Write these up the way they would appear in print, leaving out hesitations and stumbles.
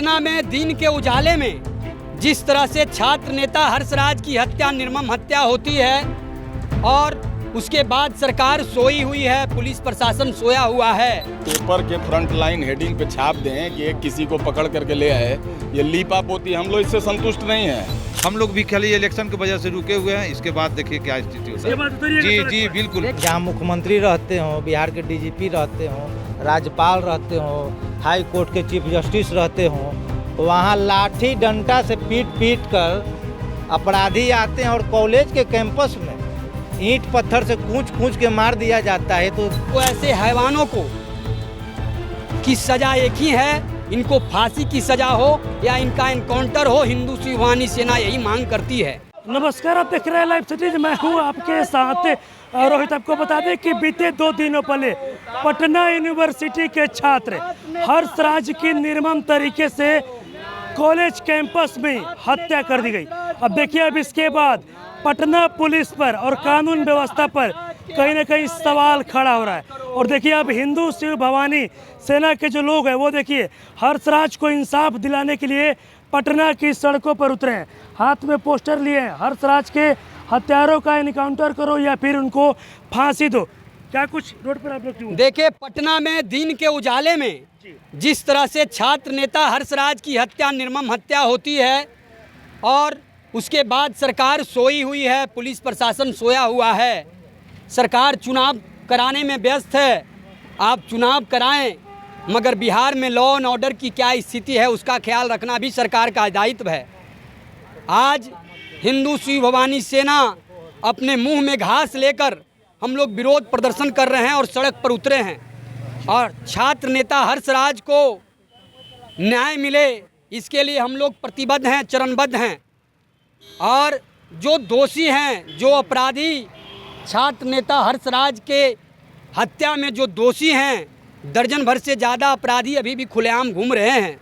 पटना में दिन के उजाले में जिस तरह से छात्र नेता हर्षराज की हत्या, निर्मम हत्या होती है और उसके बाद सरकार सोई हुई है, पुलिस प्रशासन सोया हुआ है। पेपर के फ्रंट लाइन हेडिंग पे छाप दें कि एक किसी को पकड़ करके ले आए, ये लीपा पोती, हम लोग इससे संतुष्ट नहीं है। हम लोग भी खाली इलेक्शन की वजह से रुके हुए हैं, इसके बाद देखिए क्या स्थिति होता है। जी जी बिल्कुल। जहाँ मुख्यमंत्री रहते हो, बिहार के डीजीपी रहते हो, राज्यपाल रहते हो, हाई कोर्ट के चीफ जस्टिस रहते हो, वहाँ लाठी डंडा से पीट कर अपराधी आते हैं और कॉलेज के कैंपस में ईंट पत्थर से कूच के मार दिया जाता है। तो ऐसे हैवानों को की सजा एक ही है, इनको फांसी की सजा हो या इनका एनकाउंटर हो। हिंदू शिववानी सेना यही मांग करती है। नमस्कार, आप देख रहे हैं लाइव सिटीज, मैं हूँ आपके साथ रोहित। आपको बता दें कि बीते 2 दिनों पहले पटना यूनिवर्सिटी के छात्र हर्षराज की निर्मम तरीके से कॉलेज कैंपस में हत्या कर दी गई। अब देखिए, अब इसके बाद पटना पुलिस पर और कानून व्यवस्था पर कहीं ना कहीं सवाल खड़ा हो रहा है। और देखिए, अब हिंदू शिव भवानी सेना के जो लोग हैं वो देखिए हर्षराज को इंसाफ दिलाने के लिए पटना की सड़कों पर उतरे हैं, हाथ में पोस्टर लिए हैं, हर्षराज के हत्यारों का एनकाउंटर करो या फिर उनको फांसी दो। क्या कुछ रोड पर आप लोग क्यों? देखिए, पटना में दिन के उजाले में जिस तरह से छात्र नेता हर्षराज की हत्या, निर्मम हत्या होती है और उसके बाद सरकार सोई हुई है, पुलिस प्रशासन सोया हुआ है। सरकार चुनाव कराने में व्यस्त है। आप चुनाव कराएं, मगर बिहार में लॉ एंड ऑर्डर की क्या स्थिति है उसका ख्याल रखना भी सरकार का दायित्व है। आज हिंदू शिव भवानी सेना अपने मुंह में घास लेकर हम लोग विरोध प्रदर्शन कर रहे हैं और सड़क पर उतरे हैं और छात्र नेता हर्षराज को न्याय मिले इसके लिए हम लोग प्रतिबद्ध हैं, चरणबद्ध हैं। और जो दोषी हैं, जो अपराधी छात्र नेता हर्षराज के हत्या में जो दोषी हैं, दर्जन भर से ज़्यादा अपराधी अभी भी खुलेआम घूम रहे हैं।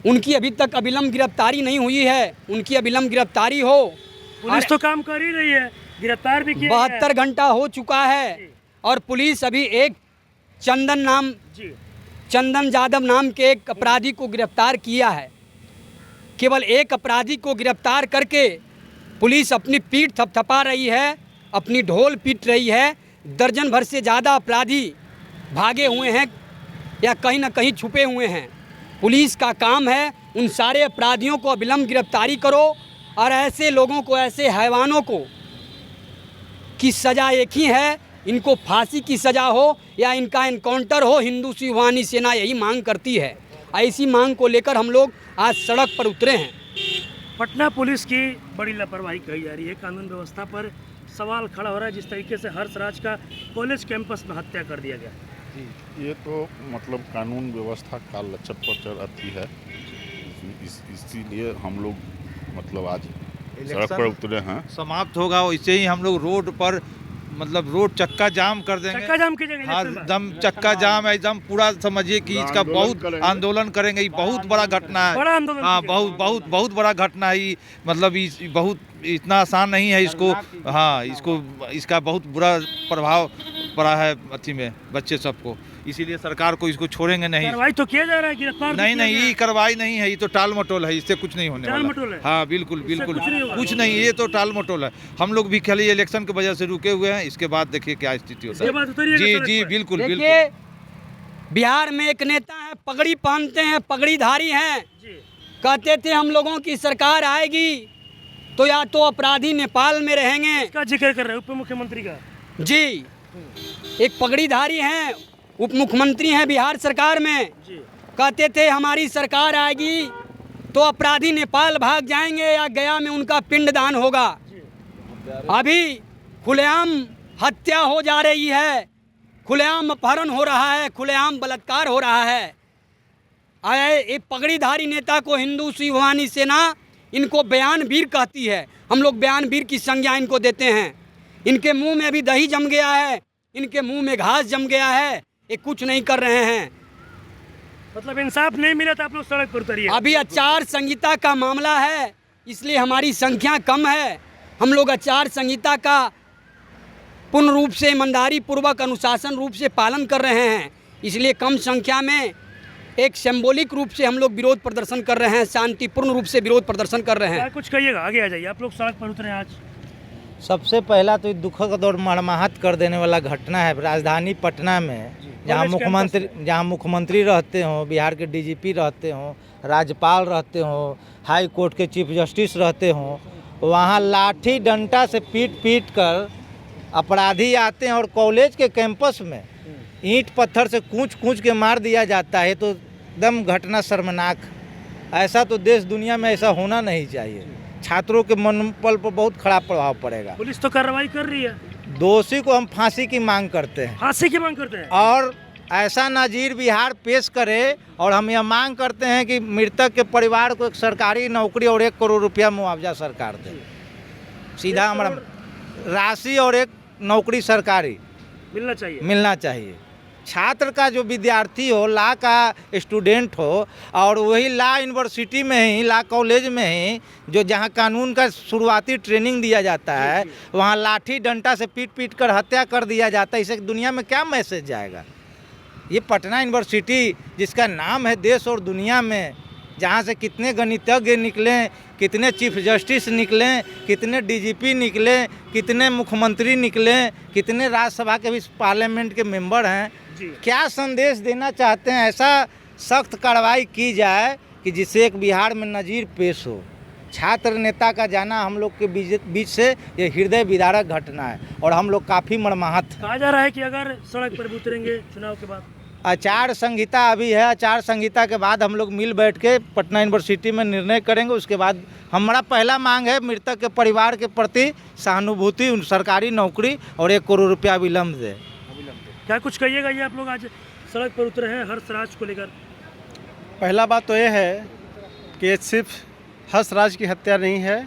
उनकी अभी तक अविलंब गिरफ्तारी नहीं हुई है, उनकी अविलंब गिरफ्तारी हो। पुलिस तो काम कर ही रही है, गिरफ्तार भी किया 72 घंटा हो चुका है और पुलिस अभी एक चंदन यादव नाम के एक अपराधी को गिरफ्तार किया है। केवल एक अपराधी को गिरफ्तार करके पुलिस अपनी पीठ थपथपा रही है, अपनी ढोल पीट रही है। दर्जन भर से ज़्यादा अपराधी भागे हुए हैं या कहीं ना कहीं छुपे हुए हैं। पुलिस का काम है उन सारे अपराधियों को अविलंब गिरफ्तारी करो और ऐसे लोगों को, ऐसे हैवानों को की सज़ा एक ही है, इनको फांसी की सज़ा हो या इनका एनकाउंटर हो। हिंदू शिववानी सेना यही मांग करती है। ऐसी मांग को लेकर हम लोग आज सड़क पर उतरे हैं। पटना पुलिस की बड़ी लापरवाही कही जा रही है, कानून व्यवस्था पर सवाल खड़ा हो रहा है। जिस तरीके से हर्षराज का कॉलेज कैंपस में हत्या कर दिया गया, जी, ये तो मतलब कानून व्यवस्था का लचर पचर अति है। इसीलिए हम लोग मतलब आज सड़क पर उतरे हैं। समाप्त होगा इससे ही हम लोग रोड पर मतलब रोड चक्का जाम कर देंगे। चक्का जाम कीजिएगा? हाँ, एकदम चक्का जाम है, एकदम पूरा समझिए कि इसका बहुत आंदोलन करेंगे। ये बहुत बड़ा घटना है। बड़ा आंदोलन? हाँ, बहुत बड़ा घटना है। मतलब बहुत इतना आसान नहीं है इसको। हाँ, इसका बहुत बुरा प्रभाव पड़ा है अथी में बच्चे सबको, इसीलिए सरकार को इसको छोड़ेंगे नहीं। कार्रवाई तो किया जा रहा है, गिरफ्तार नहीं, ये कार्रवाई नहीं है, ये तो टाल मटोल है, इससे कुछ नहीं होने वाला। मटोल है? हाँ बिल्कुल, कुछ नहीं, ये तो टाल मटोल है। हम लोग भी खाली इलेक्शन की वजह से रुके हुए हैं, इसके बाद देखिए क्या स्थिति होता है। जी जी बिल्कुल। बिहार में एक नेता है, पगड़ी पहनते हैं, पगड़ीधारी हैं, कहते थे हम लोगों की सरकार आएगी तो या तो अपराधी नेपाल में रहेंगे। इसका जिक्र कर रहे हैं उप मुख्यमंत्री का? जी, एक पगड़ीधारी हैं, उप मुख्यमंत्री हैं बिहार सरकार में, कहते थे हमारी सरकार आएगी तो अपराधी नेपाल भाग जाएंगे या गया में उनका पिंडदान होगा। अभी खुलेआम हत्या हो जा रही है, खुलेआम अपहरण हो रहा है, खुलेआम बलात्कार हो रहा है। एक पगड़ीधारी नेता को हिंदू शिव भवानी सेना इनको बयानवीर कहती है। हम लोग बयानवीर की संज्ञा इनको देते हैं। इनके मुंह में अभी दही जम गया है, इनके मुंह में घास जम गया है, ये कुछ नहीं कर रहे हैं। मतलब इंसाफ नहीं मिला तो आप लोग सड़क पर उतरिए? अभी आचार संहिता का मामला है, इसलिए हमारी संख्या कम है। हम लोग आचार संहिता का पूर्ण रूप से, ईमानदारी पूर्वक, अनुशासन रूप से पालन कर रहे हैं, इसलिए कम संख्या में एक सिंबॉलिक रूप से हम लोग विरोध प्रदर्शन कर रहे हैं, शांतिपूर्ण रूप से विरोध प्रदर्शन कर रहे हैं। क्या कुछ कहिएगा, आगे आ जाइए। आप लोग सड़क पर उतरे आज। सबसे पहला तो दुखद और मर्माहत कर देने वाला घटना है राजधानी पटना में, जहां मुख्यमंत्री रहते हों, बिहार के डीजीपी रहते हों, राज्यपाल रहते हों, हाई कोर्ट के चीफ जस्टिस रहते हों, वहां लाठी डंडा से पीट कर अपराधी आते हैं और कॉलेज के कैंपस में ईंट पत्थर से कूच के मार दिया जाता है। तो एकदम घटना शर्मनाक। ऐसा तो देश दुनिया में ऐसा होना नहीं चाहिए। छात्रों के मनोबल पर बहुत खराब प्रभाव पड़ेगा। पुलिस तो कार्रवाई कर रही है। दोषी को हम फांसी की मांग करते हैं। फांसी की मांग करते हैं और ऐसा नज़ीर बिहार पेश करे। और हम यह मांग करते हैं कि मृतक के परिवार को एक सरकारी नौकरी और 1 करोड़ रुपया मुआवजा सरकार दे। सीधा हमारा राशि और एक नौकरी सरकारी मिलना चाहिए। छात्र का जो विद्यार्थी हो, ला का स्टूडेंट हो, और वही ला यूनिवर्सिटी में ही, ला कॉलेज में ही, जो जहाँ कानून का शुरुआती ट्रेनिंग दिया जाता है, वहाँ लाठी डंडा से पीट कर हत्या कर दिया जाता है। इससे दुनिया में क्या मैसेज जाएगा? ये पटना यूनिवर्सिटी जिसका नाम है देश और दुनिया में, जहाँ से कितने गणितज्ञ निकले, कितने चीफ जस्टिस निकले, कितने डीजीपी निकले, कितने मुख्यमंत्री निकले, कितने राज्यसभा के भी पार्लियामेंट के मेंबर हैं। क्या संदेश देना चाहते हैं? ऐसा सख्त कार्रवाई की जाए कि जिससे एक बिहार में नज़ीर पेश हो। छात्र नेता का जाना हम लोग के बीच से ये हृदय विदारक घटना है और हम लोग काफ़ी मर्माहत। कहा जा रहा है कि अगर सड़क पर उतरेंगे चुनाव के बाद। आचार संहिता अभी है, आचार संहिता के बाद हम लोग मिल बैठ के पटना यूनिवर्सिटी में निर्णय करेंगे। उसके बाद हमारा पहला मांग है मृतक के परिवार के प्रति सहानुभूति, सरकारी नौकरी और 1 करोड़ रुपया विलम्ब दे। क्या कुछ कहिएगा? ये आप लोग आज सड़क पर उतरे हैं हर्षराज को लेकर। पहला बात तो ये है कि ये सिर्फ हर्षराज की हत्या नहीं है,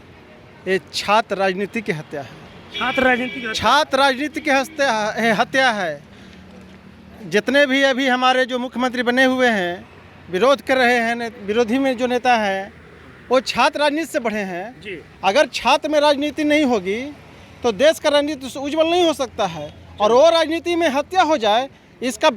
ये छात्र राजनीति की हत्या है। छात्र राजनीति की हत्या है। जितने भी अभी हमारे जो मुख्यमंत्री बने हुए हैं, विरोध कर रहे हैं, विरोधी में जो नेता हैं, वो छात्र राजनीति से बढ़े हैं जी। अगर छात्र में राजनीति नहीं होगी तो देश का राजनीति उज्जवल नहीं हो सकता है। और वो राजनीति में हत्या हो जाए, इसका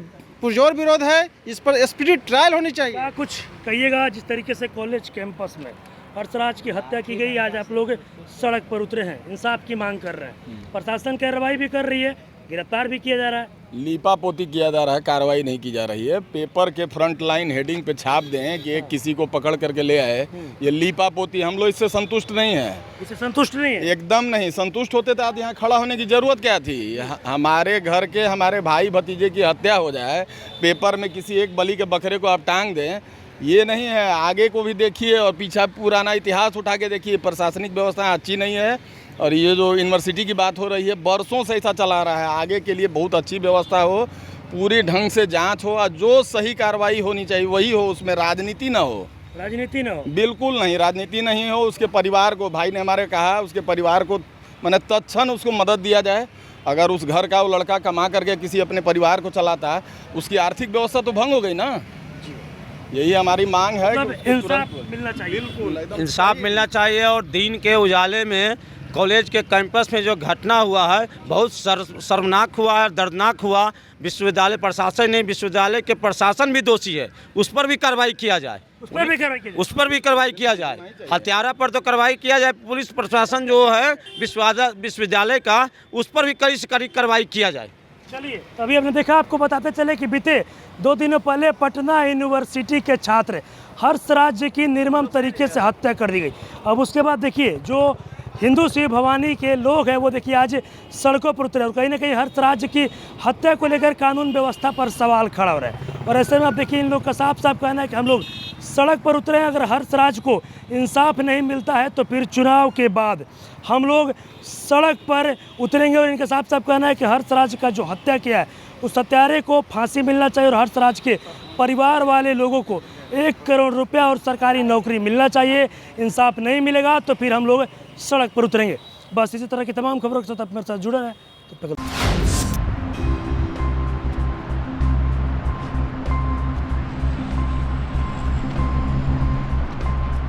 पुरजोर विरोध है। इस पर स्पीड ट्रायल होनी चाहिए। क्या कुछ कहिएगा? जिस तरीके से कॉलेज कैंपस में हर्षराज की हत्या की गई, आज आप लोग सड़क पर उतरे हैं, इंसाफ की मांग कर रहे हैं। प्रशासन कार्रवाई भी कर रही है, गिरफ्तार भी किया जा रहा है, लीपापोती किया जा रहा है, कार्रवाई नहीं की जा रही है। पेपर के फ्रंट लाइन हेडिंग पे छाप दें कि एक किसी को पकड़ करके ले आए, ये लीपापोती। हम लोग इससे संतुष्ट नहीं है। इससे संतुष्ट नहीं है? एकदम नहीं। संतुष्ट होते तो आज यहाँ खड़ा होने की जरूरत क्या थी? हमारे घर के हमारे भाई भतीजे की हत्या हो जाए, पेपर में किसी एक बलि के बकरे को आप टांग दें, ये नहीं है। आगे को भी देखिए और पीछा पुराना इतिहास उठा के देखिए। प्रशासनिक व्यवस्था अच्छी नहीं है। और ये जो यूनिवर्सिटी की बात हो रही है, बरसों से ऐसा चला रहा है। आगे के लिए बहुत अच्छी व्यवस्था हो, पूरी ढंग से जांच हो और जो सही कार्रवाई होनी चाहिए वही हो, उसमें राजनीति ना हो। राजनीति ना हो? बिल्कुल नहीं, राजनीति नहीं हो। उसके परिवार को, भाई ने हमारे कहा, उसके परिवार को मैंने तत्क्षण उसको मदद दिया जाए। अगर उस घर का वो लड़का कमा करके किसी अपने परिवार को चलाता है, उसकी आर्थिक व्यवस्था तो भंग हो गई ना। यही हमारी मांग है। इंसाफ मिलना चाहिए। बिल्कुल इंसाफ मिलना चाहिए। और दिन के उजाले में कॉलेज के कैंपस में जो घटना हुआ है बहुत शर्मनाक हुआ है, दर्दनाक हुआ। विश्वविद्यालय प्रशासन नहीं, विश्वविद्यालय के प्रशासन भी दोषी है, उस पर भी कार्रवाई किया जाए। उस पर भी कार्रवाई किया जाए। हत्यारा पर तो कार्रवाई किया जाए। पुलिस प्रशासन जो है विश्वविद्यालय का, उस पर भी कड़ी से कड़ी कार्रवाई किया जाए। चलिए, अभी हमने देखा, आपको बताते चले कि बीते 2 दिनों पहले पटना यूनिवर्सिटी के छात्र हर्षराज की निर्मम तरीके से हत्या कर दी गई। अब उसके बाद देखिए, जो हिंदू शिव भवानी के लोग हैं वो देखिए आज सड़कों पर उतरे और कहीं ना कहीं हर्षराज की हत्या को लेकर कानून व्यवस्था पर सवाल खड़ा हो रहा है। और ऐसे में आप देखिए, इन लोग का साफ साफ कहना है कि हम लोग सड़क पर उतरे हैं। अगर हर्षराज को इंसाफ नहीं मिलता है तो फिर चुनाव के बाद हम लोग सड़क पर उतरेंगे। और इनका साफ साफ कहना है कि हर्षराज का जो हत्या किया है उस हत्यारे को फांसी मिलना चाहिए और हर्षराज के परिवार वाले लोगों को 1 करोड़ रुपया और सरकारी नौकरी मिलना चाहिए। इंसाफ नहीं मिलेगा तो फिर हम लोग सड़क पर उतरेंगे। बस इसी तरह की तमाम खबरों के साथ आप मेरे साथ जुड़े रहें। तब तक